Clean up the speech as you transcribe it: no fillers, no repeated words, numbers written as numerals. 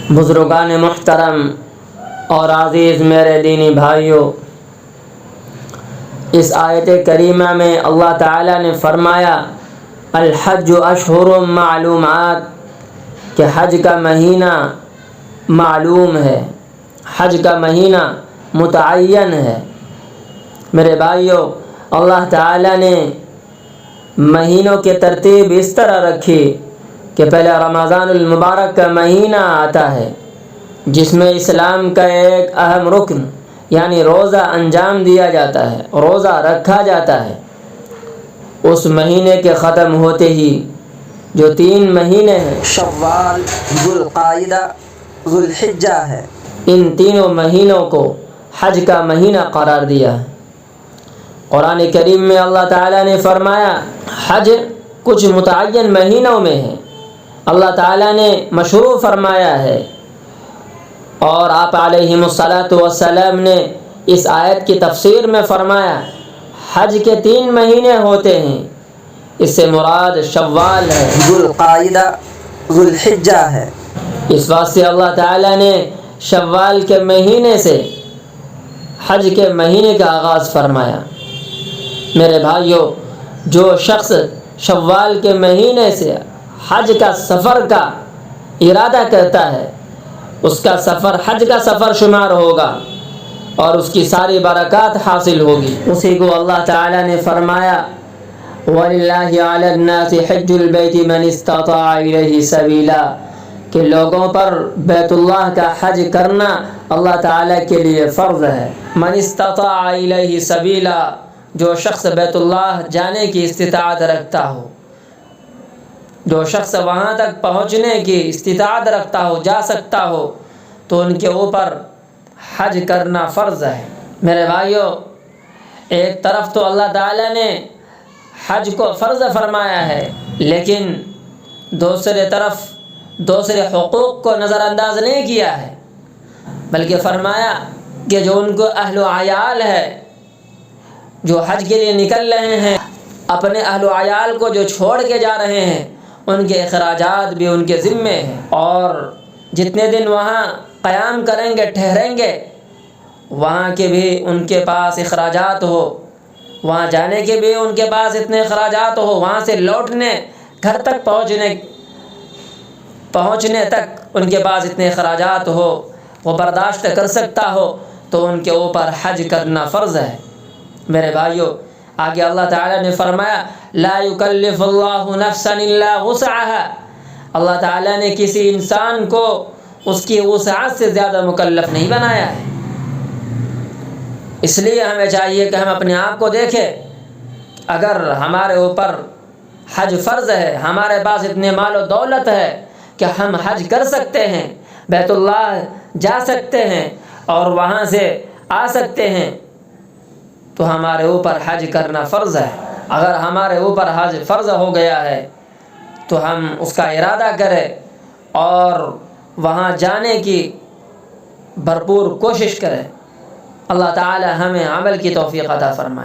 بزرگان محترم اور عزیز میرے دینی بھائیوں، اس آیت کریمہ میں اللہ تعالیٰ نے فرمایا الحج اشہر معلومات کہ حج کا مہینہ معلوم ہے، حج کا مہینہ متعین ہے۔ میرے بھائیوں، اللہ تعالیٰ نے مہینوں کی ترتیب اس طرح رکھی کہ پہلے رمضان المبارک کا مہینہ آتا ہے جس میں اسلام کا ایک اہم رکن یعنی روزہ انجام دیا جاتا ہے، روزہ رکھا جاتا ہے۔ اس مہینے کے ختم ہوتے ہی جو 3 مہینے ہیں شوال، ذوالقعدہ، ذوالحجہ ہے، ان تینوں مہینوں کو حج کا مہینہ قرار دیا ہے۔ قرآن کریم میں اللہ تعالیٰ نے فرمایا حج کچھ متعین مہینوں میں ہے، اللہ تعالیٰ نے مشروع فرمایا ہے، اور آپ علیہ الصلاۃ والسلام نے اس آیت کی تفسیر میں فرمایا حج کے 3 مہینے ہوتے ہیں، اس سے مراد شوال ہے، ذوالقعدہ، ذوالحجہ ہے۔ اس واسطے اللہ تعالیٰ نے شوال کے مہینے سے حج کے مہینے کا آغاز فرمایا۔ میرے بھائیوں، جو شخص شوال کے مہینے سے حج کا سفر کا ارادہ کرتا ہے اس کا سفر حج کا سفر شمار ہوگا اور اس کی ساری برکات حاصل ہوگی۔ اسی کو اللہ تعالیٰ نے فرمایا وَلِلَّهِ عَلَى النَّاسِ حِجُّ الْبَيْتِ مَنِ اسْتَطَاعَ إِلَيْهِ سَبِيلًا کہ لوگوں پر بیت اللہ کا حج کرنا اللہ تعالیٰ کے لیے فرض ہے۔ مَنِ اسْتَطَاعَ إِلَيْهِ سَبِيلًا جو شخص بیت اللہ جانے کی استطاعت رکھتا ہو، جو شخص وہاں تک پہنچنے کی استطاعت رکھتا ہو، جا سکتا ہو، تو ان کے اوپر حج کرنا فرض ہے۔ میرے بھائیوں، ایک طرف تو اللہ تعالیٰ نے حج کو فرض فرمایا ہے، لیکن دوسرے طرف دوسرے حقوق کو نظر انداز نہیں کیا ہے، بلکہ فرمایا کہ جو ان کو اہل و عیال ہے، جو حج کے لیے نکل رہے ہیں، اپنے اہل و عیال کو جو چھوڑ کے جا رہے ہیں ان کے اخراجات بھی ان کے ذمے ہیں، اور جتنے دن وہاں قیام کریں گے، ٹھہریں گے، وہاں کے بھی ان کے پاس اخراجات ہو، وہاں جانے کے بھی ان کے پاس اتنے اخراجات ہو، وہاں سے لوٹنے گھر تک پہنچنے تک ان کے پاس اتنے اخراجات ہو، وہ برداشت کر سکتا ہو، تو ان کے اوپر حج کرنا فرض ہے۔ میرے بھائیوں، آگے اللہ تعالیٰ نے فرمایا لا یکلف اللہ نفسا الا وسعها اللہ تعالیٰ نے کسی انسان کو اس کی وسعت سے زیادہ مکلف نہیں بنایا ہے۔ اس لیے ہمیں چاہیے کہ ہم اپنے آپ کو دیکھیں، اگر ہمارے اوپر حج فرض ہے، ہمارے پاس اتنے مال و دولت ہے کہ ہم حج کر سکتے ہیں، بیت اللہ جا سکتے ہیں اور وہاں سے آ سکتے ہیں، تو ہمارے اوپر حج کرنا فرض ہے۔ اگر ہمارے اوپر حج فرض ہو گیا ہے تو ہم اس کا ارادہ کریں اور وہاں جانے کی بھرپور کوشش کریں۔ اللہ تعالی ہمیں عمل کی توفیق عطا فرمائے۔